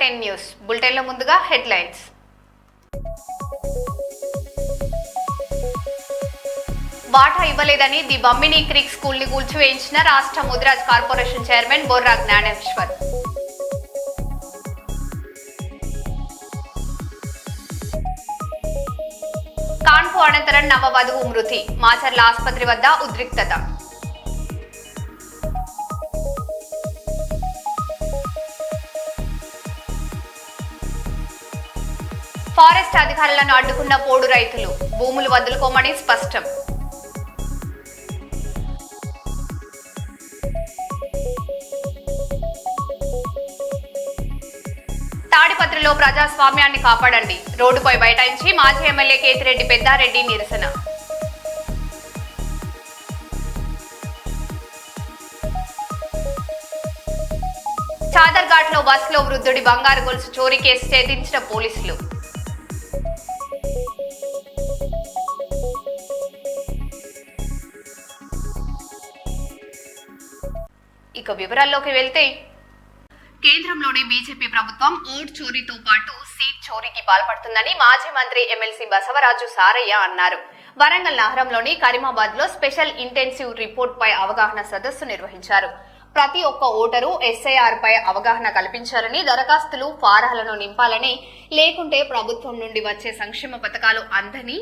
9 news బులెటిన్లో ముందుగా headlines. వాటా ఇవ్వలేదని ది బమ్మిని క్రీక్ స్కూల్ ని కూల్చివేయించిన రాష్ట్ర ముదిరాజ్ కార్పొరేషన్ చైర్మన్ బొర్రా జ్ఞానేశ్వర్. కాన్పు అనంతరం నవవధువు మృతి, మాచర్ల ఆసుపత్రి వద్ద ఉద్రిక్తత. ఫారెస్ట్ అధికారులను అడ్డుకున్న పోడు రైతులు, భూములు వదులుకోమని స్పష్టం. తాడిపత్రిలో ప్రజాస్వామ్యాన్ని కాపాడండి, రోడ్డుపై బైఠాయించి మాజీ ఎమ్మెల్యే కేతిరెడ్డి పెద్దారెడ్డి నిరసన. చాదర్ఘాట్ లో బస్సులో వృద్ధుడి బంగారు గొలుసు చోరీ కేసు ఛేదించిన పోలీసులు. ఇక వివరాల్లోకి వెళ్తే, కేంద్రంలోని బీజేపీ ప్రభుత్వం ఓట్ చోరీతో పాటు సీట్ చోరీకి పాల్పడుతుందని మాజీ మంత్రి ఎమ్మెల్సీ బసవరాజు సారయ్య అన్నారు. వరంగల్ నగరంలోని కరీమాబాద్ లో స్పెషల్ ఇంటెన్సివ్ రిపోర్ట్ పై అవగాహన సదస్సు నిర్వహించారు. ప్రతి ఒక్క ఓటరు ఎస్ఐఆర్ పై అవగాహన కల్పించాలని, దరఖాస్తులు ఫారాలను నింపాలని, లేకుంటే ప్రభుత్వం నుండి వచ్చే సంక్షేమ పథకాలు అందని,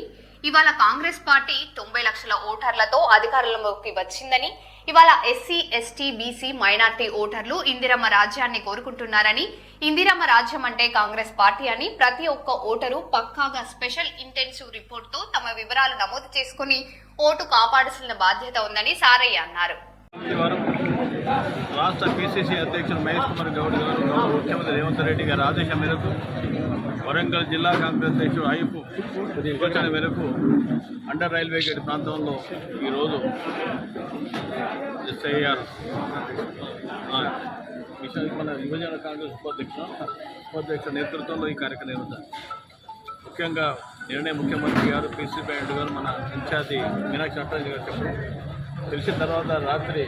ఇవాళ కాంగ్రెస్ పార్టీ 90 లక్షల ఓటర్లతో అధికారంలోకి వచ్చిందని, ఇవాళ ఎస్సీ, ఎస్టీ, బీసీ, మైనార్టీ ఓటర్లు ఇందిరమ్మ రాజ్యాన్ని కోరుకుంటున్నారని, ఇందిరమ్మ రాజ్యం అంటే కాంగ్రెస్ పార్టీ అని, ప్రతి ఒక్క ఓటరు పక్కాగా స్పెషల్ ఇంటెన్సివ్ రిపోర్ట్ తో తమ వివరాలు నమోదు చేసుకుని ఓటు కాపాడాల్సిన బాధ్యత ఉందని సారయ్య అన్నారు. రాష్ట్ర పిసిసి అధ్యక్షుడు మహేష్ కుమార్ గౌడ్ గారు, ముఖ్యమంత్రి రేవంత్ రెడ్డి గారి ఆదేశం మేరకు వరంగల్ జిల్లా కాంగ్రెస్ అధ్యక్షుడు ఐపు సూచన మేరకు అండర్ రైల్వే గేట్ ప్రాంతంలో ఈరోజు ఎస్ఐఆర్ మన యువజన కాంగ్రెస్ ఉపాధ్యక్షుడు నేతృత్వంలో ఈ కార్యక్రమం నిర్వహించారు. ముఖ్యంగా నిర్ణయ ముఖ్యమంత్రి గారు, పిసిసి బ్యాండ్ గారు, మన ఇన్ఛార్జి మీనాక్షి నటరాజు గారు చెప్పడం తెలిసిన తర్వాత రాత్రి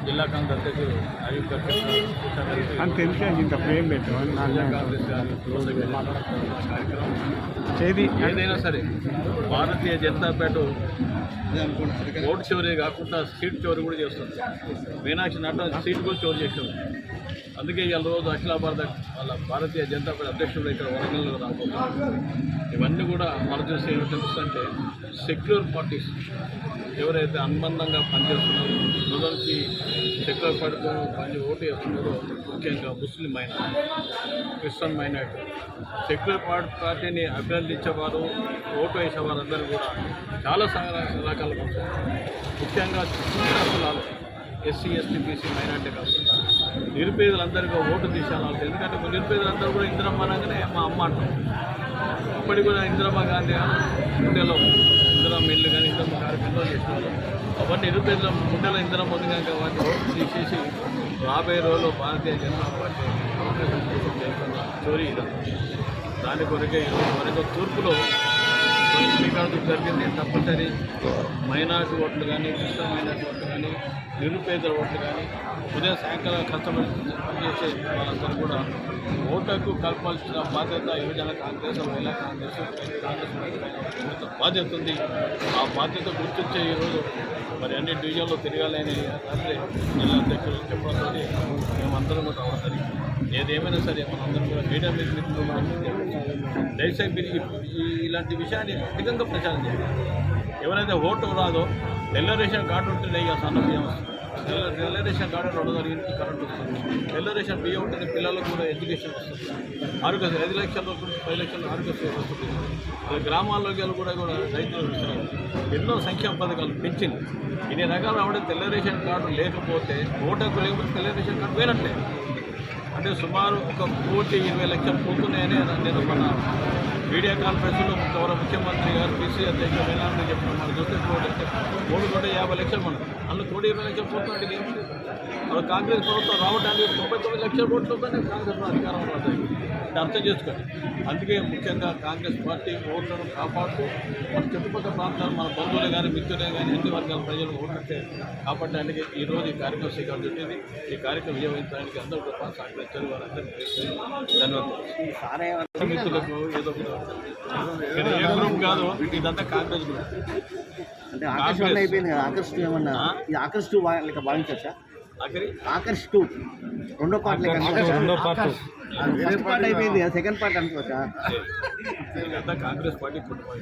జిల్లా కాంగ్రెస్ అధ్యక్షుడు అయ్యూబ్ గారు ఏదైనా సరే భారతీయ జనతా పార్టీ ఓటు చోరీ కాకుండా సీట్ చోరీ కూడా చేస్తుంది. మీనాక్షి నటరాజు సీట్ కూడా చోరీ చేస్తుంది. అందుకే ఇవాళ రోజు అఖిల వాళ్ళ భారతీయ జనతా పార్టీ అధ్యక్షుడు ఇక్కడ వరంగల్లో రాబోతున్నారు. ఇవన్నీ కూడా మనం చూసి ఏమిటంటే సెక్యులర్ పార్టీస్ ఎవరైతే అనుబంధంగా పనిచేస్తున్నారో, మొదటి సెక్యులర్ పార్టీతో ఓటు వేస్తున్నారో, ముఖ్యంగా ముస్లిం మైనార్టీ, క్రిస్టియన్ మైనార్టీ, సెక్యులర్ పార్టీని అభ్యర్థించేవారు, ఓటు వేసేవారు అందరూ కూడా చాలా రకాలుగా ఉంటారు. ముఖ్యంగా కులాలు, ఎస్సీ, ఎస్టీ, బీసీ, మైనార్టీ కాకుండా నిరుపేదలందరికీ ఓటు తీసేయాలి. ఎందుకంటే నిరుపేదలందరూ కూడా ఇందిరమ్మ అనగానే మా అమ్మ అంటాం. ఇప్పటికి కూడా ఇందిరమ్మ గాంధీ గుండెలో ఇందిరమ్మ ఇల్లు కానీ ఇందిరమ్మ కార్యక్రమంలో చేసినారు. అవన్నీ నిరుపేదల గుండెలో ఇందిరమ్మ ఉంది కనుక వాటిని ఓటు తీసేసి రాబోయే రోజుల్లో భారతీయ జనతా పార్టీ చోరీ దాని కొరకే ఈరోజు వరకు తూర్పులో శ్రీకాకుళం జరిగింది. తప్పనిసరి మైనార్టీ ఓట్లు కానీ, క్రిస్టియన్ మైనార్టీ ఓట్లు కానీ, నిరుపేదల ఓట్లు కానీ, ఉదయం సాయంకాలం కష్టపడి పనిచేసే వాళ్ళందరూ కూడా ఓటుకు కల్పాల్సిన బాధ్యత యువజన కాంగ్రెస్, మహిళా కాంగ్రెస్ బాధ్యత ఉంది. ఆ బాధ్యత గుర్తించే ఈరోజు మరి అన్ని డివిజన్లో తిరగాలని రాత్రి జిల్లా అధ్యక్షులు చెప్పడంతో మేమందరం కూడా రావడం. ఏదేమైనా సరే మనందరం కూడా మీడియా మిత్రులు దయచేసి ఇలాంటి విషయాన్ని అధికంగా ప్రచారం చేయాలి. ఎవరైతే ఓటు రాదో తెల్ల రేషన్ కార్డు ఉంటేనే ఇక సన్న బియ్యం వస్తుంది. తెల్ల రేషన్ కార్డు 2 కరెంట్ వస్తుంది. తెల్ల రేషన్ బియ్యం ఉంటేనే పిల్లలకు కూడా ఎడ్యుకేషన్ వస్తుంది. ఆరోగ్యశ్రీ 5 లక్షల రూపాయలు 10 లక్షల ఆరోగ్యశ్రీ వస్తుంది. గ్రామాల్లోకి కూడా రైతులు ఎన్నో సంక్షేమ పథకాలు పెంచింది. ఇన్ని రకాలు రావడం తెల్ల రేషన్ కార్డు లేకపోతే ఓటకు లేకపోతే తెల్ల రేషన్ కార్డు పోయినట్లే. అంటే సుమారు 1,20 లక్షలు పోతున్నాయని నేను మన మీడియా కాన్ఫరెన్స్లో గౌరవ ముఖ్యమంత్రి గారు, పిసిసి అధ్యక్షుడు మేనాన్ని చెప్పిన మనం చూస్తే 3,50 లక్షలు మనం అందులో 1,20 లక్షలు పోతున్నట్టు ఏమి కాంగ్రెస్ ప్రభుత్వం రావడానికి 99 లక్షల ఓట్లతోనే కాంగ్రెస్ అధికారం రాదు. ఇది అర్థం చేసుకోండి. అందుకే ముఖ్యంగా కాంగ్రెస్ పార్టీ ఓట్లను కాపాడుతూ మన చుట్టుపక్కల ప్రాంతాలు మన బంధువులు కానీ మిత్రులే కానీ అన్ని వర్గాల ప్రజలు ఓట్లంటే కాపాడడానికి ఈరోజు ఈ కార్యక్రమం శ్రీకారం చుట్టింది. ఈ కార్యక్రమం విజయవంతానికి అందరూ కూడా సహకరించారు. వారందరికీ ధన్యవాదాలు. మిత్రులకు ఏదో ఏ గ్రూప్ కాదు, ఇదంతా కాంగ్రెస్ గ్రూప్. అంటే ఆకర్షణ అయిపోయింది కదా, ఆకర్షణ ఏమన్నా ఇది ఆకర్ష్ లెక్క భావించచ్చా? ఆకర్ష్ 2 రెండో పార్ట్ పార్ట్ అయిపోయింది కదా, సెకండ్ పార్ట్ అనుకోవచ్చా? ఇదంతా కాంగ్రెస్ పార్టీ కుటుంబం.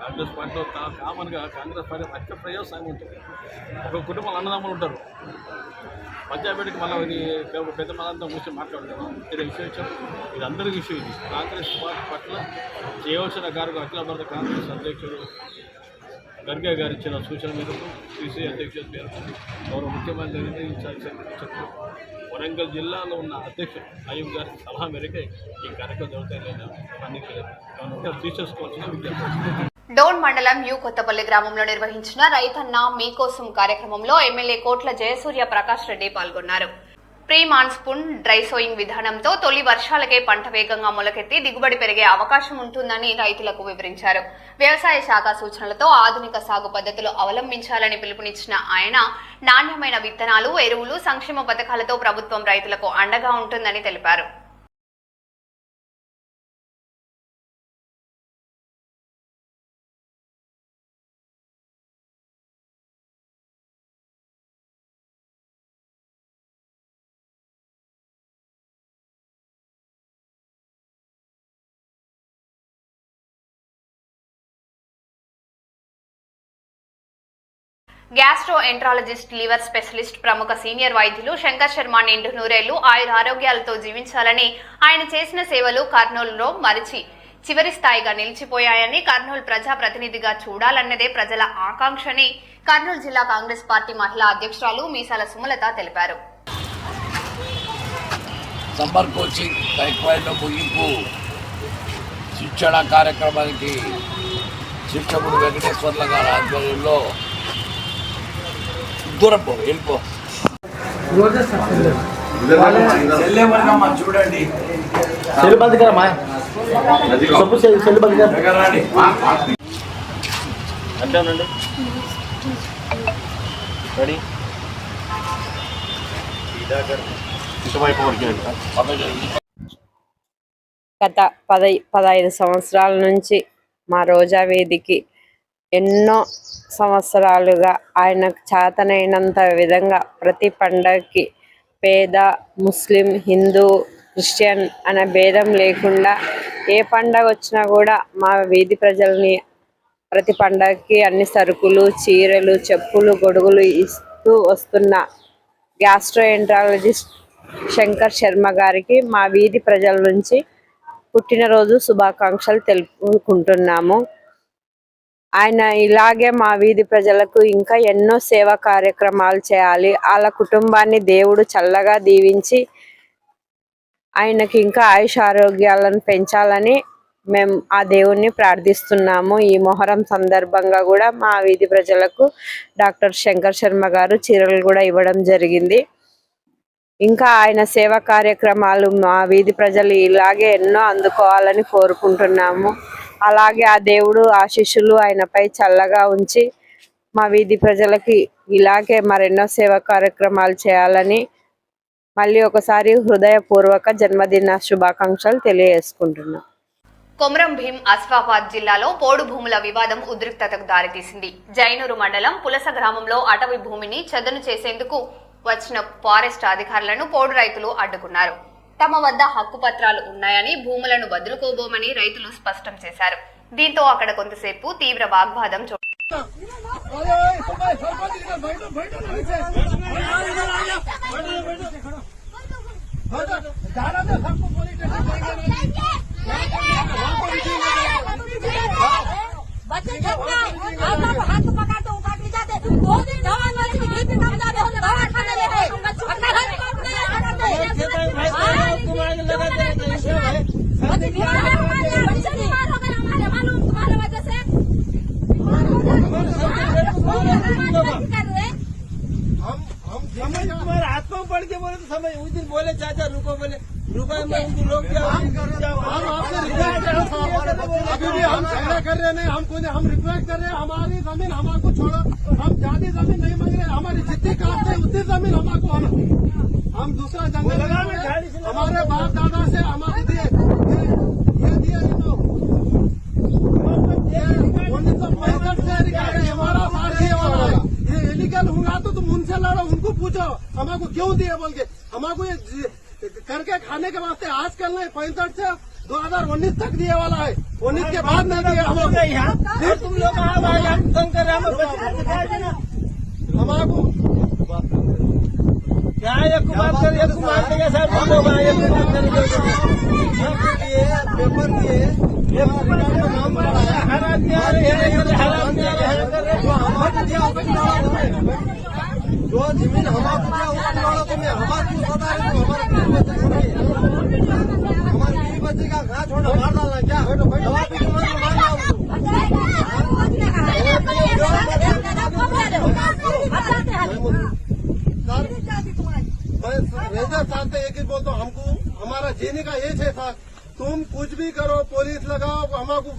కాంగ్రెస్ పార్టీలో కామన్గా కాంగ్రెస్ పార్టీ అత్య ప్రయోజనం ఉంటుంది. ఒక కుటుంబంలో అన్నదమ్ములు ఉంటారు. పంచాయతీకి మళ్ళీ పెద్ద మనంతా కూర్చొని మాట్లాడుతున్నాం. ఇది విషయం, ఇది అందరికీ విషయం. ఇది కాంగ్రెస్ పార్టీ పట్ల చేయవలసిన కార్యక్రమం అఖిల భారత కాంగ్రెస్ అధ్యక్షుడు ఖర్గే గారు ఇచ్చిన సూచన మేరకు సిసిఐ అధ్యక్షుల మేరకు గౌరవ ముఖ్యమంత్రి నిర్ణయించాల్సిన వరంగల్ జిల్లాలో ఉన్న అధ్యక్షుడు అయ్యూబ్ గారి సలహా మేరకే ఈ కార్యక్రమం జరుగుతాయని తీసేసుకోవాల్సిన విజ్ఞప్తి. డోన్ మండలం యు కొత్తపల్లి గ్రామంలో నిర్వహించిన రైతన్న మీకోసం కార్యక్రమంలో ఎమ్మెల్యే కోట్ల జయసూర్య ప్రకాష్ రెడ్డి పాల్గొన్నారు. ప్రీ మాన్సూన్ డ్రై సోయింగ్ విధానంతో తొలి వర్షాలకే పంట వేగంగా మొలకెత్తి దిగుబడి పెరిగే అవకాశం ఉంటుందని రైతులకు వివరించారు. వ్యవసాయ శాఖ సూచనలతో ఆధునిక సాగు పద్ధతులు అవలంబించాలని పిలుపునిచ్చిన ఆయన నాణ్యమైన విత్తనాలు, ఎరువులు, సంక్షేమ పథకాలతో ప్రభుత్వం రైతులకు అండగా ఉంటుందని తెలిపారు. గ్యాస్ట్రో ఎంట్రాలజిస్ట్, లివర్ స్పెషలిస్ట్, ప్రముఖ సీనియర్ వైద్యులు శంకర్ శర్మ నిండు నూరేళ్లు ఆయురారోగ్యాలతో జీవించాలని, ఆయన చేసిన సేవలు కర్నూలులో మరిచి చివరి స్థాయిగా నిలిచిపోయాయని, కర్నూలు ప్రజా ప్రతినిధిగా చూడాలన్నదే ప్రజల ఆకాంక్షని కర్నూలు జిల్లా కాంగ్రెస్ పార్టీ మహిళా అధ్యక్షురాలు మీసాల సుమలత తెలిపారు. సమ్మర్ కోచింగ్ టైక్వాండో ముగింపు శిక్షణ కార్యక్రమానికి శిక్షకుడు వెంకటేశ్వర్ల గారి ఆధ్వర్యంలో దూరం వెళ్ళిపో చూడండి అంతేనండి. రెడీ గత 15 సంవత్సరాల నుంచి మా రోజా వేదికి ఎన్నో సంవత్సరాలుగా ఆయనకు చేతనైనంత విధంగా ప్రతి పండగకి పేద, ముస్లిం, హిందూ, క్రిస్టియన్ అనే భేదం లేకుండా ఏ పండగ వచ్చినా కూడా మా వీధి ప్రజల్ని ప్రతి పండగకి అన్ని సరుకులు, చీరలు, చెప్పులు, గొడుగులు ఇస్తూ వస్తున్న గ్యాస్ట్రోఎంట్రాలజిస్ట్ శంకర్ శర్మ గారికి మా వీధి ప్రజల నుంచి పుట్టినరోజు శుభాకాంక్షలు తెలుపుకుంటున్నాము. ఆయన ఇలాగే మా వీధి ప్రజలకు ఇంకా ఎన్నో సేవా కార్యక్రమాలు చేయాలి. వాళ్ళ కుటుంబాన్ని దేవుడు చల్లగా దీవించి ఆయనకి ఇంకా ఆయుష్ ఆరోగ్యాలను పెంచాలని మేము ఆ దేవుణ్ణి ప్రార్థిస్తున్నాము. ఈ మొహరం సందర్భంగా కూడా మా వీధి ప్రజలకు డాక్టర్ శంకర్ శర్మ గారు చీరలు కూడా ఇవ్వడం జరిగింది. ఇంకా ఆయన సేవా కార్యక్రమాలు మా వీధి ప్రజలు ఇలాగే ఎన్నో అందుకోవాలని కోరుకుంటున్నాము. అలాగే ఆ దేవుడు ఆశీస్సులు ఆయనపై చల్లగా ఉంచి మా వీధి ప్రజలకి ఇలాగే మరెన్నో సేవా కార్యక్రమాలు చేయాలని మళ్ళీ ఒకసారి హృదయపూర్వక జన్మదిన శుభాకాంక్షలు తెలియజేసుకుంటున్నాం. కొమరం భీం ఆసిఫాబాద్ జిల్లాలో పోడు భూముల వివాదం ఉద్రిక్తతకు దారితీసింది. జైనూరు మండలం పులస గ్రామంలో అటవీ భూమిని చదును చేసేందుకు వచ్చిన ఫారెస్ట్ అధికారులను పోడు రైతులు అడ్డుకున్నారు. తమ వద్ద హక్కు పత్రాలు ఉన్నాయని, భూములను వదులుకోబోమని రైతులు స్పష్టం చేశారు. దీంతో అక్కడ కొంతసేపు తీవ్ర వాగ్వాదం तुम्हारे हाथ में पड़ के बोले तो समझ उस दिन बोले चाचा रुको बोले रुपए में उनको लोग क्या हम आपसे रिक्वेस्ट कर रहे हैं, अभी भी हम झगड़ा कर रहे नहीं, हम रिक्वेस्ट कर रहे हैं, हमारी जमीन हमको छोड़ो, हम ज्यादा जमीन नहीं मांग रहे, हमारी जितनी कास्ट है उतनी जमीन हमको होना, हम दूसरा जंगल हमारे बाप दादा से हमारे दिए ये दिए इन लोग 1965 से रिकॉर्ड है हमारा भारतीय वाला, ये इलीगल होगा तो तुम उनसे लड़ो, उनको पूछो हमको क्यों दिए बोल के, हमको ये करके खाने के वास्ते आजकल नहीं 65 से 2019 तक दिए वाला है, 19 के बाद नहीं दिया हमको, फिर तुम लोग हम तंग कर रहे हमको क्या एक बात कर एक बात करेंगे सर, तुम लोग पेपर दिए हर आदमी आ रहे हैं, हर आदमी आ रहे हैं, जो जमीन हमारे तुम्हें हमारे हमारे बीवी बच्चे का घास छोड़ना मार डालना क्या रेजर चाहते एक ही बोलते हमको हमारा जीने का एज है था, तुम कुछ भी करो, पुलिस लगाओ, हमको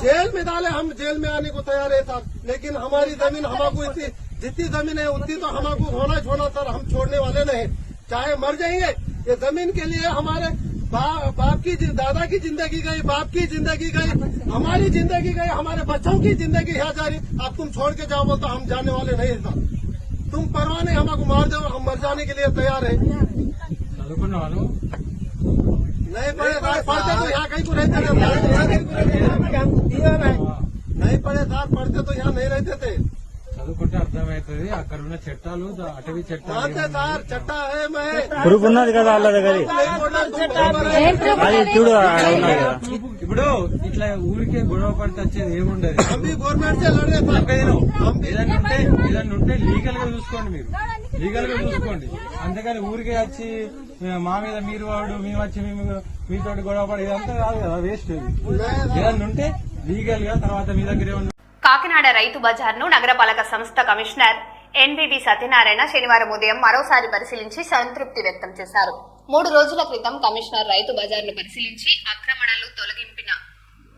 जेल में डाले, हम जेल में आने को तैयार है सर, लेकिन हमारी जमीन हमको इतनी जितनी जमीन है उतनी तो हमको होना छोड़ना सर, हम छोड़ने वाले नहीं, चाहे मर जाएंगे, ये जमीन के लिए हमारे बाप की दादा की जिंदगी गई, बाप की जिंदगी गई, हमारी जिंदगी गई, हमारे बच्चों की जिंदगी है जा रही, अब तुम छोड़ के जाओ तो हम जाने वाले नहीं सर, तुम परवाह नहीं, हमको मार दो, हम मर जाने के लिए तैयार है, नहीं पढ़े पढ़ते तो यहाँ कहीं को रहते थे, नहीं पढ़े साथ पढ़ते तो यहाँ नहीं रहते थे, చదువుకుంటే అర్థమవుతుంది. అక్కడ ఉన్న చట్టాలు అటవీ చట్టాలు సార్ చట్టా పురుగున్నది కదా వాళ్ళ దగ్గర చూడు ఇప్పుడు ఇట్లా ఊరికే గొడవ పడితే వచ్చేది ఏముండదు. గవర్నమెంట్ ఏదన్నా ఉంటే లీగల్ గా చూసుకోండి, మీరు లీగల్ గా చూసుకోండి, అంతేగాని ఊరికే వచ్చి మా మీద మీరు వాడు మేము వచ్చి మీతో గొడవ పడి ఇదంతా కాదు కదా, వేస్ట్. ఏదన్నా ఉంటే లీగల్ గా తర్వాత మీ దగ్గర ఏమన్నా. కాకినాడ రైతు బజార్ను నగరపాలక సంస్థ కమిషనర్ ఎన్విడి సత్యనారాయణ శనివారం ఉదయం మరోసారి పరిశీలించి సంతృప్తి వ్యక్తం చేశారు. 3 రోజుల క్రితం కమిషనర్ రైతు బజార్ను పరిశీలించి ఆక్రమణలు తొలగింపిన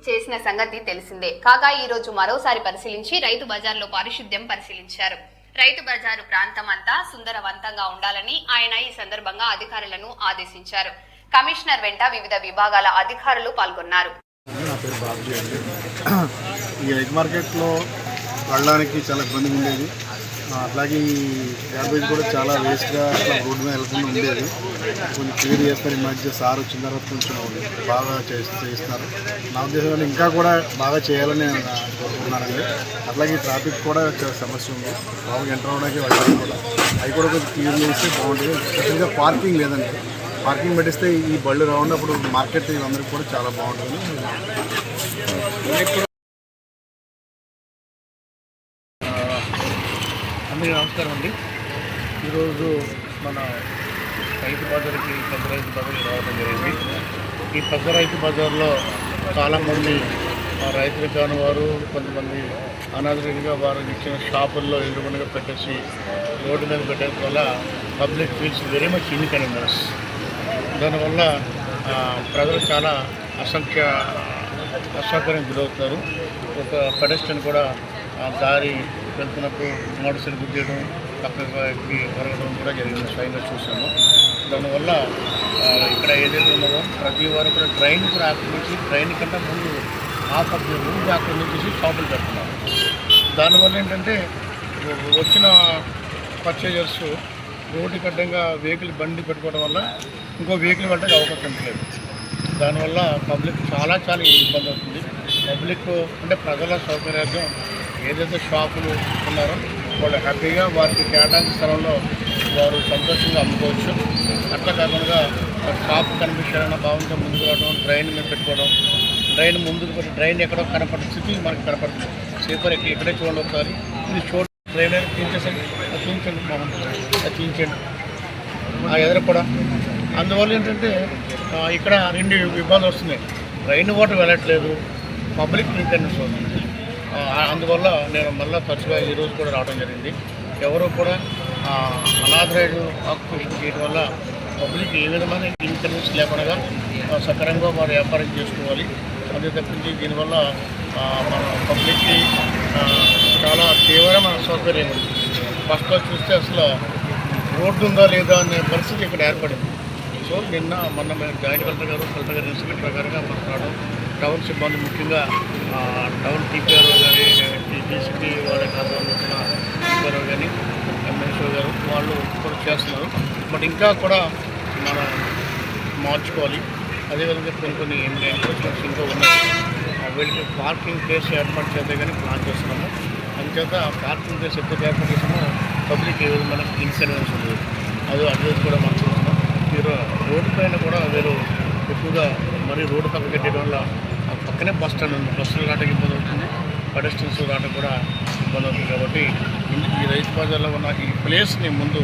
చేసిన సంగతి తెలిసిందే. కాగా ఈ రోజు మరోసారి పరిశీలించి రైతు బజార్లో పారిశుద్ధ్యం పరిశీలించారు. రైతు బజారు ప్రాంతం అంతా సుందరవంతంగా ఉండాలని ఆయన ఈ సందర్భంగా అధికారులను ఆదేశించారు. కమిషనర్ వెంట వివిధ విభాగాల అధికారులు పాల్గొన్నారు. నా పేరు బాబుజీ అండి. ఈ ఎగ్ మార్కెట్లో వెళ్ళడానికి చాలా ఇబ్బందిగా ఉండేది, అట్లాగే ఈ గ్యార్బేజ్ కూడా చాలా వేస్ట్గా అట్లా రోడ్డు మీద వెళ్కుండా ఉండేది. కొంచెం క్లియర్ చేస్తారు. ఈ మధ్య సార్ వచ్చిన తర్వాత కొంచెం బాగా చేస్తున్నారు. నా ఉద్దేశంలో ఇంకా కూడా బాగా చేయాలని నేను కోరుకుంటున్నానండి. అట్లాగే ట్రాఫిక్ కూడా చాలా సమస్య ఉంది, బాగా ఎంటర్ అవ్వడానికి వెళ్ళడానికి కూడా అవి కూడా కొంచెం క్లియర్ చేస్తే బాగుంటుంది. స్పెషల్గా పార్కింగ్ లేదండి, పార్కింగ్ పెట్టిస్తే ఈ బళ్ళు రావున్నప్పుడు మార్కెట్ అందరికి కూడా చాలా బాగుంటుంది. అందరికీ నమస్కారం అండి. ఈరోజు మన రైతు బజార్కి పెద్ద రైతు బజార్కి రావడం జరిగింది. ఈ పెద్ద రైతు బజార్లో చాలామంది రైతులు కాని వారు, కొంతమంది అనాథరిగా వారు ఇచ్చిన షాపుల్లో ఎదురుగా పెట్టేసి రోడ్డు మీద పెట్టడం వల్ల public feels very much inconvenience. దానివల్ల ప్రజలు చాలా అసౌకర్యం గురవుతున్నారు. ఒక పెడెస్ట్రియన్ కూడా దారి వెళ్తున్నప్పుడు మోటార్ సైకిల్ గుద్దేయడం, పక్కకి వరగడం కూడా జరిగింది, స్వయంగా చూసాము. దానివల్ల ఇక్కడ ఏదైతే ఉన్నదో ప్రతి వారు కూడా ట్రైన్ కూడా ఆక్రమించి, ట్రైన్ కంటే ముందు రూట్ ఆక్రమించేసి షాపులు పెడుతున్నారు. దానివల్ల ఏంటంటే వచ్చిన పర్చేజర్స్ రోడ్డు కడ్డంగా బండి పెట్టుకోవడం వల్ల ఇంకో వెహికల్ వెళ్ళడానికి అవకాశం లేదు. దానివల్ల పబ్లిక్ చాలా ఇబ్బంది అవుతుంది. పబ్లిక్ అంటే ప్రజల సౌకర్యార్థం ఏదైతే షాపులు ఉన్నారో వాళ్ళు హ్యాపీగా వారికి కేటాయించిన స్థలంలో వారు సంతోషంగా అమ్ముకోవచ్చు. అట్లా కాకుండా షాప్ కనిపించాలన్న భావంతో ముందుకు రావడం, ట్రైన్ మీద పెట్టుకోవడం, ట్రైన్ ముందుకు పెట్టి ట్రైన్ ఎక్కడో కనపడుతుంది, సిటీ మనకి కనపడుతుంది, స్లీపర్ ఇక్కడే చూడండి ఒకసారి, ఇది చూడండి, ట్రైన్ తీయించేసండి, తీయించండి, తీయించండి ఎదురు కూడా. అందువల్ల ఏంటంటే ఇక్కడ 2 ఇబ్బందులు వస్తున్నాయి. ట్రైన్ వాటర్ వెళ్ళట్లేదు, పబ్లిక్ ఇన్కన్వీనియన్స్ అవుతుంది. అందువల్ల నేను మళ్ళీ తరచుగా ఈరోజు కూడా రావడం జరిగింది. ఎవరు కూడా అనాథరైజ్ ఆక్యుపేషన్ చేయడం వల్ల పబ్లిక్ ఏ విధమైన ఇన్కన్వీనియన్స్ లేకుండా సక్రమంగా వారు వ్యాపారం చేసుకోవాలి. అదే తప్పించి దీనివల్ల మన పబ్లిక్కి చాలా తీవ్రమైన అసౌకర్యం ఉంది. ఫస్ట్లో చూస్తే అసలు రోడ్డు ఉందా లేదా అనే పరిస్థితి ఇక్కడ ఏర్పడింది. సో మొన్న మేము జాయింట్ కలెక్టర్ గారు ఇన్స్ట్రక్షన్ ప్రకారంగా మాట్లాడడం టౌన్ సిబ్బంది ముఖ్యంగా టౌన్ టీపీఆర్ కానీ డీసీపీ వాళ్ళ ఆధ్వర్యంలో ఉన్న టీపీఆర్ కానీ ఎంఎస్ఓ గారు వాళ్ళు కూడా చేస్తున్నారు. బట్ ఇంకా కూడా మనం మార్చుకోవాలి. అదేవిధంగా కొన్ని ఎన్ఫోర్స్మెంట్స్ ఇంకా ఉన్నాయి. వీళ్ళకి పార్కింగ్ ప్లేస్ ఏర్పాటు చేద్దాం కానీ ప్లాన్ చేస్తున్నాము. అందుచేత పార్కింగ్ ప్లేస్ ఎప్పుడు ఏర్పాటు చేసామో పబ్లిక్ ఏ విధమైన ఇన్సూరెన్స్ ఉంది అది కూడా మనం చూస్తున్నాం. రోడ్డు పైన కూడా వీరు ఎక్కువగా మరి రోడ్డు పక్కన కట్టడం వల్ల పక్కనే బస్ స్టాండ్ ఉంది. బస్సులు రావడానికి ఇబ్బంది అవుతుంది, పెడస్ట్రియన్స్ రావడానికి కూడా ఇబ్బంది అవుతుంది. కాబట్టి ఈ రైతు బజార్లో ఉన్న ఈ ప్లేస్ని ముందు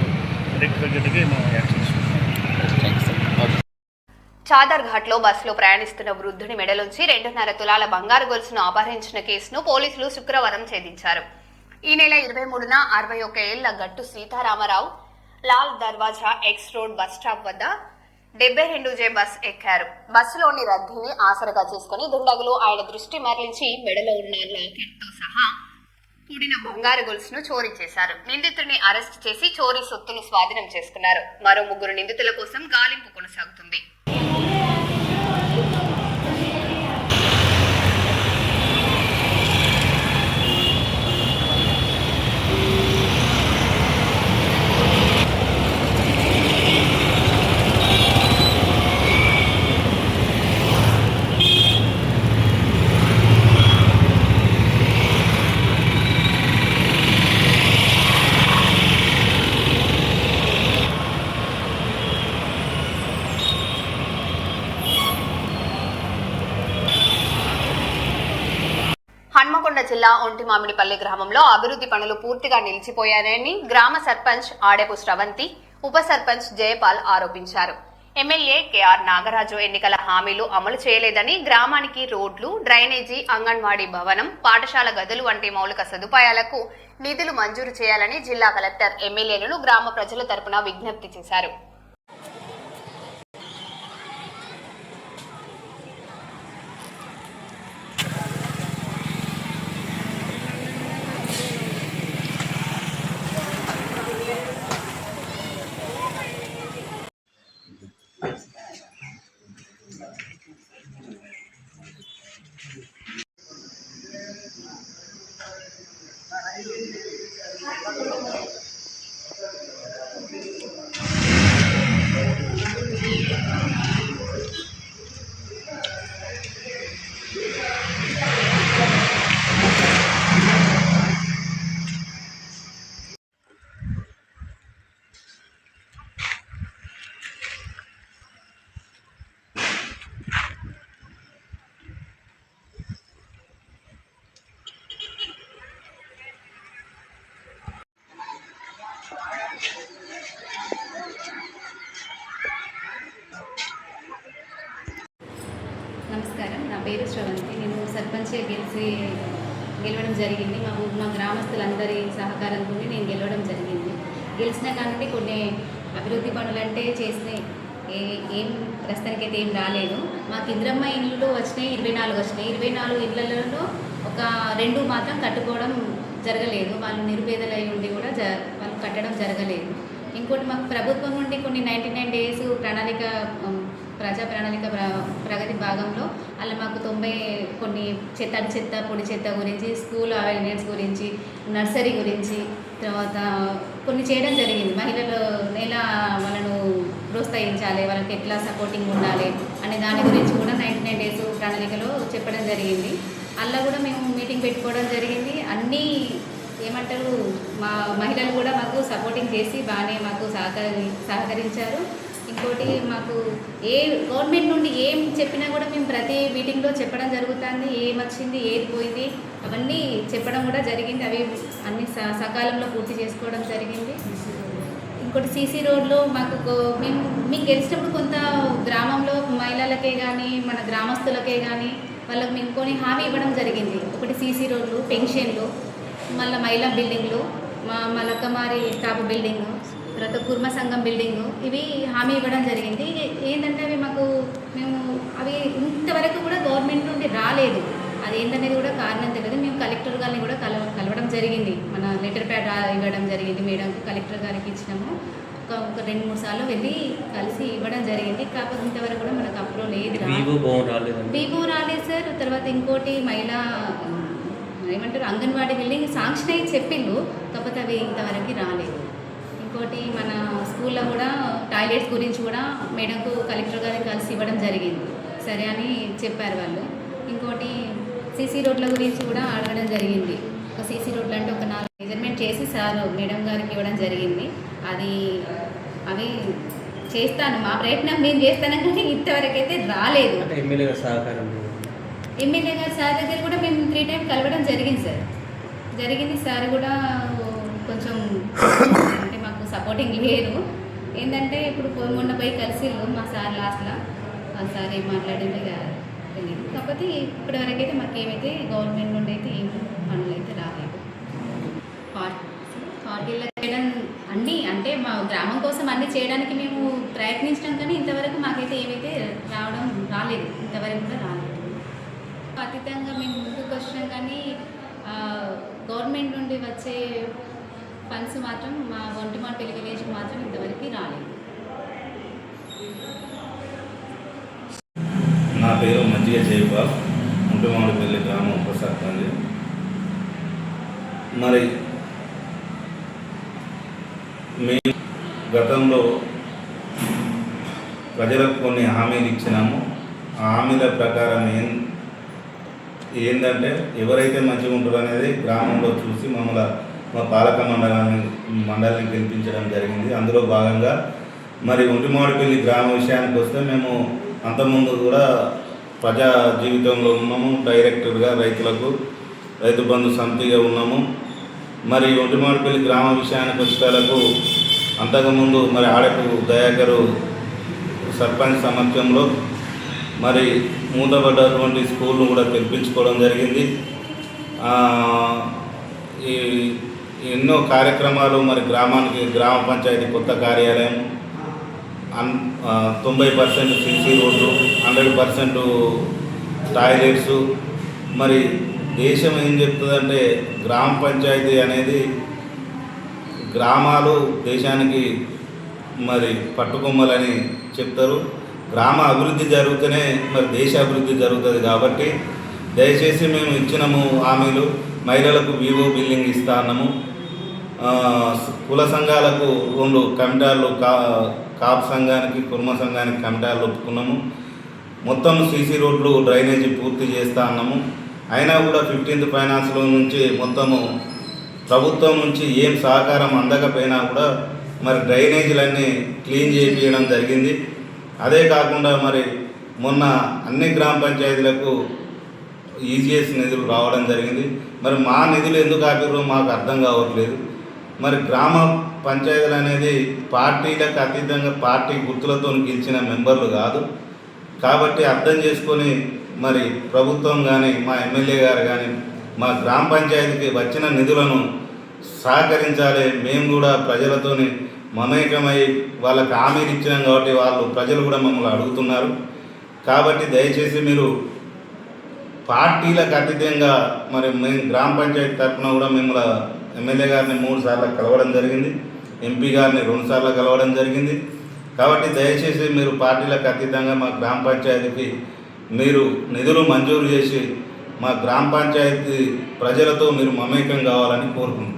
రెక్టిఫికేట్కి మనం యాక్షన్ తీసుకుంటాం. చాదర్ ఘాట్లో బస్సులో ప్రయాణిస్తున్న వృద్ధుడి మెడలోంచి 2.5 తులాల బంగారు గొలుసును అపహరించిన కేసును పోలీసులు శుక్రవారం ఛేదించారు. ఈ నెల 23న 61 ఏళ్ల గట్టు సీతారామరావు లాల్ దర్వాజా ఎక్స్ రోడ్ బస్ స్టాప్ వద్ద 72J బస్ ఎక్కారు. బస్సులోని రద్దీని ఆసరగా చేసుకుని దుండగులు ఆయన దృష్టి మరలించి మెడలో ఉన్న లాకెట్తో సహా కూడిన బంగారు గొలుసును చోరీ చేశారు. నిందితుడిని అరెస్ట్ చేసి చోరీ సొత్తును స్వాధీనం చేసుకున్నారు. మరో 3 నిందితుల కోసం గాలింపు కొనసాగుతుంది. హన్మకొండ జిల్లా ఒంటిమామిడిపల్లి గ్రామంలో అభివృద్ధి పనులు పూర్తిగా నిలిచిపోయాయని గ్రామ సర్పంచ్ ఆడేపు శ్రవంతి, ఉప సర్పంచ్ జయపాల్ ఆరోపించారు. ఎమ్మెల్యే కేఆర్ నాగరాజు ఎన్నికల హామీలు అమలు చేయలేదని, గ్రామానికి రోడ్లు, డ్రైనేజీ, అంగన్వాడీ భవనం, పాఠశాల గదులు వంటి మౌలిక సదుపాయాలకు నిధులు మంజూరు చేయాలని జిల్లా కలెక్టర్ ఎమ్మెల్యేలను గ్రామ ప్రజల తరపున విజ్ఞప్తి చేశారు. నమస్కారం, నా పేరు శ్రవంతి. నేను సర్పంచ్గా గెలవడం జరిగింది. మా గ్రామస్తులందరి సహకారంతో నేను గెలవడం జరిగింది. గెలిచిన కానీ కొన్ని అభివృద్ధి పనులు అంటే చేసినాయి, ఏం ప్రస్తుతానికైతే ఏం రాలేదు. మాకు ఇంద్రమ్మ ఇళ్ళు వచ్చినాయి, 24 వచ్చినాయి. 24 ఇళ్లలో ఒక 2 మాత్రం కట్టుకోవడం జరగలేదు. వాళ్ళు నిరుపేదలై ఉండి కూడా వాళ్ళు కట్టడం జరగలేదు. ఇంకోటి మాకు ప్రభుత్వం నుండి కొన్ని 99 డేస్ ప్రజా ప్రణాళిక ప్రగతి భాగంలో అలా మాకు 90 కొన్ని చెత్త పొడి చెత్త గురించి, స్కూల్ అవేర్నెస్ గురించి, నర్సరీ గురించి, తర్వాత కొన్ని చేయడం జరిగింది. మహిళలు ఎలా వాళ్ళను ప్రోత్సహించాలి, వాళ్ళకి ఎట్లా సపోర్టింగ్ ఉండాలి అనే దాని గురించి కూడా 99 డేస్ ప్రణాళికలో చెప్పడం జరిగింది. అలా కూడా మేము మీటింగ్ పెట్టుకోవడం జరిగింది. అన్నీ ఏమంటారు, మా మహిళలు కూడా మాకు సపోర్టింగ్ చేసి బాగానే మాకు సహకరించారు. ఇంకోటి మాకు గవర్నమెంట్ నుండి ఏం చెప్పినా కూడా మేము ప్రతి మీటింగ్లో చెప్పడం జరుగుతుంది. ఏం వచ్చింది, ఏది పోయింది అవన్నీ చెప్పడం కూడా జరిగింది. అవి అన్ని సకాలంలో పూర్తి చేసుకోవడం జరిగింది. ఇంకోటి సీసీ రోడ్లో మేము గెలిచినప్పుడు కొంత గ్రామంలో మహిళలకే కానీ మన గ్రామస్తులకే కానీ వాళ్ళకి మేము కొన్ని హామీ ఇవ్వడం జరిగింది. ఒకటి సీసీ రోడ్లు, పెన్షన్లు, మళ్ళీ మహిళా బిల్డింగ్లు, మా లక్కమారి టాప్ బిల్డింగ్, తర్వాత కుర్మ సంఘం బిల్డింగు, ఇవి హామీ ఇవ్వడం జరిగింది. ఏంటంటే అవి మాకు అవి ఇంతవరకు కూడా గవర్నమెంట్ నుండి రాలేదు. అది ఏంటనేది కూడా కారణం తెలియదు. మేము కలెక్టర్ గారిని కూడా కలవడం జరిగింది. మన లెటర్ ప్యాడ్ ఇవ్వడం జరిగింది మేడంకు, కలెక్టర్ గారికి ఇచ్చినాము. ఒక 2-3 సార్లు వెళ్ళి కలిసి ఇవ్వడం జరిగింది. కాకపోతే ఇంతవరకు కూడా మనకు అప్రూవ్ లేదు. వివో రాలేదు సార్. తర్వాత ఇంకోటి మహిళా ఏమంటారు అంగన్వాడీ బిల్డింగ్ శాంక్షన్ అయ్యి చెప్పిండు, కాకపోతే అవి ఇంతవరకు రాలేదు. ఇంకోటి మన స్కూల్లో కూడా టాయిలెట్స్ గురించి కూడా మేడంకు కలెక్టర్ గారికి కలిసి ఇవ్వడం జరిగింది. సరే అని చెప్పారు వాళ్ళు. ఇంకోటి సీసీ రోడ్ల గురించి కూడా అడగడం జరిగింది. ఒక సీసీ రోడ్లు అంటే ఒక 4 మెజర్మెంట్ చేసి సార్ మేడం గారికి ఇవ్వడం జరిగింది. అవి చేస్తాను, మా ప్రయత్నం మేము చేస్తాను, కానీ ఇంతవరకు అయితే రాలేదు. ఎమ్మెల్యే గారి సార్ దగ్గర కూడా మేము 3 టైమ్స్ కలవడం జరిగింది సార్. సార్ కూడా కొంచెం అంటే మాకు సపోర్టింగ్ లేదు. ఏంటంటే ఇప్పుడు మొన్న పోయి కలిసిళ్ళు మా సార్ లాస్ట్లో, ఆ సార్ ఏం మాట్లాడింది తెలియదు. కాకపోతే ఇప్పటివరకు అయితే మాకేమైతే గవర్నమెంట్ నుండి అయితే ఏం పనులు అయితే రాలేదు. పార్టీలో చేయడం అన్నీ అంటే మా గ్రామం కోసం అన్నీ చేయడానికి మేము ప్రయత్నించడం, కానీ ఇంతవరకు మాకైతే ఏమైతే రాలేదు. ఇంతవరకు కూడా రాలేదు. అతీతంగా మేము ముందుకు వచ్చినాం, కానీ గవర్నమెంట్ నుండి వచ్చే ఫండ్స్ మాత్రం మా ఒంటిమాటపల్లి విలేజ్కి మాత్రం ఇంతవరకు రాలేదు. నా పేరు మజ్జిగ జైపాల్, ఒంటిమాటపల్లి గ్రామం ఉప సర్పంచ్. మరి మేము గతంలో ప్రజలకు కొన్ని హామీలు ఇచ్చినాము. ఆ హామీల ప్రకారం ఏంటంటే ఎవరైతే మంచిగా ఉంటారో అనేది గ్రామంలో చూసి మమ్మల్ని మా పాలక మండలిని గెలిపించడం జరిగింది. అందులో భాగంగా మరి ఒంటిమాడిపల్లి గ్రామ విషయానికి వస్తే మేము అంతకుముందు కూడా ప్రజా జీవితంలో ఉన్నాము. డైరెక్టర్గా రైతు బంధు సమితిగా ఉన్నాము. మరి ఒంటిమాడిపల్లి గ్రామ విషయానికి వచ్చేటలకు అంతకుముందు మరి ఆడపు దయాకరు సర్పంచ్ సమక్షంలో మరి మూతపడ్డటువంటి స్కూల్ను కూడా తెరిపించుకోవడం జరిగింది. ఎన్నో కార్యక్రమాలు మరి గ్రామ పంచాయతీ కొత్త కార్యాలయం, 90% సీసీ రోడ్లు, 100% టాయిలెట్స్. మరి దేశం ఏం చెప్తుందంటే గ్రామ పంచాయతీ అనేది గ్రామాలు దేశానికి మరి పట్టుకొమ్మలని చెప్తారు. గ్రామ అభివృద్ధి జరిగితేనే మరి దేశ అభివృద్ధి జరుగుతుంది. కాబట్టి దయచేసి మేము ఇచ్చినాము హామీలు. మహిళలకు వివో బిల్డింగ్ ఇస్తా అన్నాము. కుల సంఘాలకు 2 కమిటాలు, కాపు సంఘానికి కుర్మ సంఘానికి కమిటాలు ఒప్పుకున్నాము. మొత్తం సీసీ రోడ్లు డ్రైనేజీ పూర్తి చేస్తా అన్నాము. అయినా కూడా 15th ఫైనాన్స్లో నుంచి మొత్తము ప్రభుత్వం నుంచి ఏం సహకారం అందకపోయినా కూడా మరి డ్రైనేజీలన్నీ క్లీన్ చేయించడం జరిగింది. అదే కాకుండా మరి మొన్న అన్ని గ్రామ పంచాయతీలకు ఈజీఎస్ నిధులు రావడం జరిగింది. మరి మా నిధులు ఎందుకు ఆపిరో మాకు అర్థం కావట్లేదు. మరి గ్రామ పంచాయతీలు అనేది పార్టీలకు అతీతంగా పార్టీ గుర్తులతో గెలిచిన మెంబర్లు కాదు. కాబట్టి అర్థం చేసుకొని మరి ప్రభుత్వం కానీ మా ఎమ్మెల్యే గారు కానీ మా గ్రామ పంచాయతీకి వచ్చిన నిధులను సహకరించాలి. మేము కూడా ప్రజలతోని మమేకమై వాళ్ళకి హామీలు ఇచ్చినాం కాబట్టి ప్రజలు కూడా మమ్మల్ని అడుగుతున్నారు. కాబట్టి దయచేసి మీరు పార్టీలకు అతీతంగా మరి మేము గ్రామ పంచాయతీ తరఫున కూడా మిమ్మల్ని ఎమ్మెల్యే గారిని 3 సార్లు కలవడం జరిగింది, ఎంపీ గారిని 2 సార్లు కలవడం జరిగింది. కాబట్టి దయచేసి మీరు పార్టీలకు అతీతంగా మా గ్రామ పంచాయతీకి మీరు నిధులు మంజూరు చేసి మా గ్రామ పంచాయతీ ప్రజలతో మీరు మమేకం కావాలని కోరుకుంటున్నాను.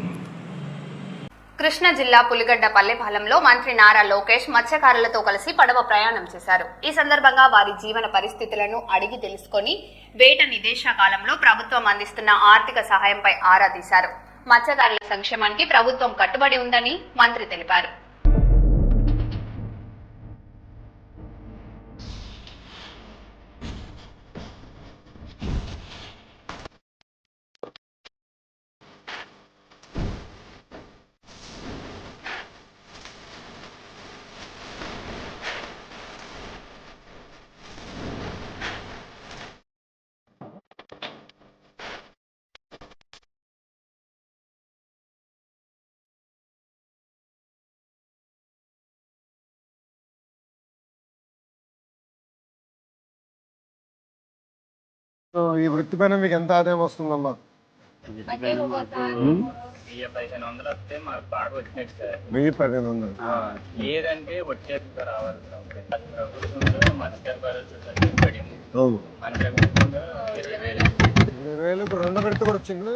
కృష్ణా జిల్లా పులిగడ్డ పల్లెపాలెంలో మంత్రి నారా లోకేష్ మత్స్యకారులతో కలిసి పడవ ప్రయాణం చేశారు. ఈ సందర్భంగా వారి జీవన పరిస్థితులను అడిగి తెలుసుకొని వేట నిదేశ కాలంలో ప్రభుత్వం అందిస్తున్న ఆర్థిక సహాయంపై ఆరా తీశారు. మత్స్యకారుల సంక్షేమానికి ప్రభుత్వం కట్టుబడి ఉందని మంత్రి తెలిపారు. సో ఈ వృత్తి పైన మీకు ఎంత ఆదాయం వస్తుందమ్మా? 1500 వస్తే మాకు బాగా వచ్చినట్టు సార్. 1500. లేదంటే వచ్చేది రావాలి ప్రభుత్వంలో మధ్య పడింది. మన ప్రభుత్వంలో 20,000 ఇప్పుడు రెండో విడత కూడా వచ్చింది.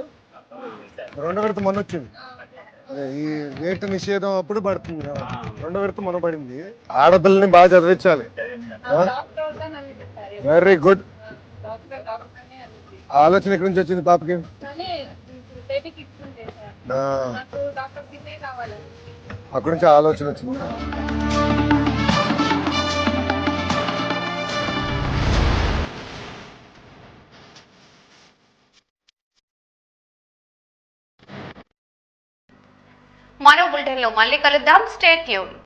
రెండో విడత మొన్న వచ్చింది. అదే ఈ రేటు నిషేధం అప్పుడు పడుతుంది కదా. రెండో విడత మొన్న పడింది. ఆడపిల్లని బాగా చదివించాలి. Very good. ఆలోచన ఎక్కడి నుంచి వచ్చింది పాపకి? అక్కడి నుంచి ఆలోచన వచ్చింది. మరో బులెటిన్ లో మళ్ళీ కలుద్దాం. Stay tune.